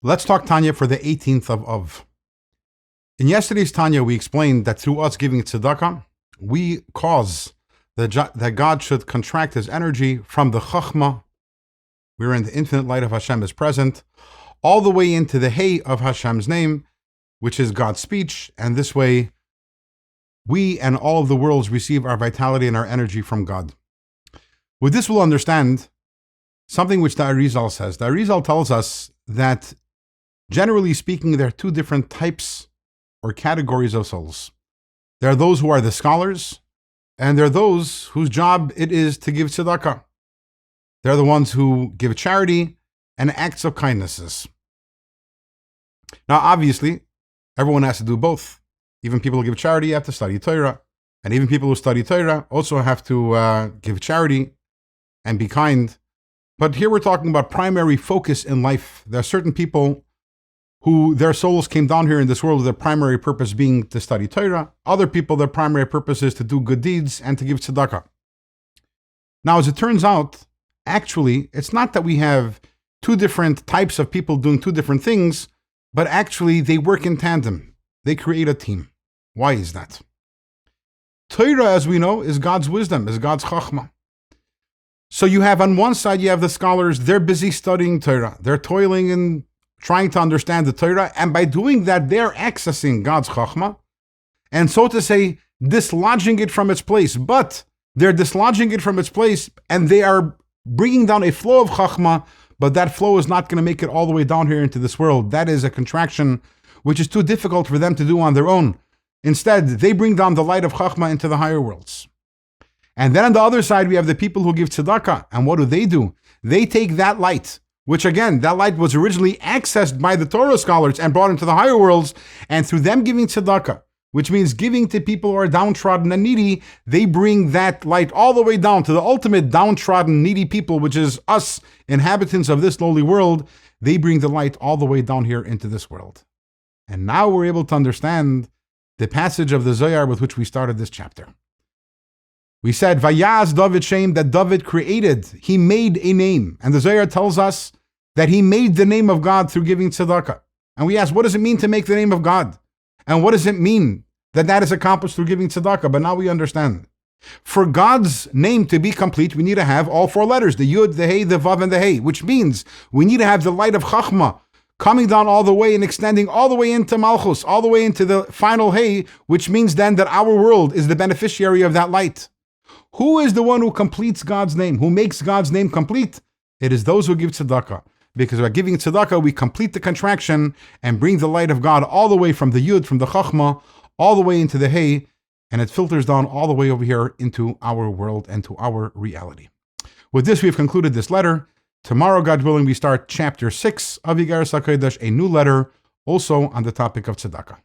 Let's talk Tanya for the 18th of. In yesterday's Tanya, we explained that through us giving tzedakah, we cause that God should contract his energy from the chachma, wherein the infinite light of Hashem is present, all the way into the hey of Hashem's name, which is God's speech, and this way we and all of the worlds receive our vitality and our energy from God. With this, we'll understand something which the Arizal says. The Arizal tells us that, generally speaking, there are two different types or categories of souls. There are those who are the scholars, and there are those whose job it is to give tzedakah. They're the ones who give charity and acts of kindnesses. Now, obviously, everyone has to do both. Even people who give charity have to study Torah, and even people who study Torah also have to give charity and be kind. But here we're talking about primary focus in life. There are certain people who their souls came down here in this world with their primary purpose being to study Torah. Other people, their primary purpose is to do good deeds and to give tzedakah. Now, as it turns out, actually, it's not that we have two different types of people doing two different things, but actually they work in tandem. They create a team. Why is that? Torah, as we know, is God's wisdom, is God's chachma. So you have on one side, you have the scholars, they're busy studying Torah. They're toiling and trying to understand the Torah, and by doing that, they're accessing God's chachma, and so to say, dislodging it from its place. But they're dislodging it from its place, and they are bringing down a flow of chachma, but that flow is not going to make it all the way down here into this world. That is a contraction which is too difficult for them to do on their own. Instead, they bring down the light of chachma into the higher worlds. And then on the other side, we have the people who give tzedakah. And what do? They take that light, which again, that light was originally accessed by the Torah scholars and brought into the higher worlds, and through them giving tzedakah, which means giving to people who are downtrodden and needy, they bring that light all the way down to the ultimate downtrodden, needy people, which is us, inhabitants of this lowly world. They bring the light all the way down here into this world. And now we're able to understand the passage of the Zohar with which we started this chapter. We said, Vayaz David Shem, that David created, he made a name. And the Zohar tells us that he made the name of God through giving tzedakah. And we ask, what does it mean to make the name of God? And what does it mean that that is accomplished through giving tzedakah? But now we understand. For God's name to be complete, we need to have all four letters, the Yud, the Hey, the Vav, and the Hey, which means we need to have the light of Chachma coming down all the way and extending all the way into Malchus, all the way into the final Hey, which means then that our world is the beneficiary of that light. Who is the one who completes God's name, who makes God's name complete? It is those who give tzedakah. Because by giving tzedakah, we complete the contraction and bring the light of God all the way from the Yud, from the Chachma, all the way into the Hey, and it filters down all the way over here into our world and to our reality. With this, we have concluded this letter. Tomorrow, God willing, we start chapter 6 of Yigaras HaKodesh, a new letter, also on the topic of tzedakah.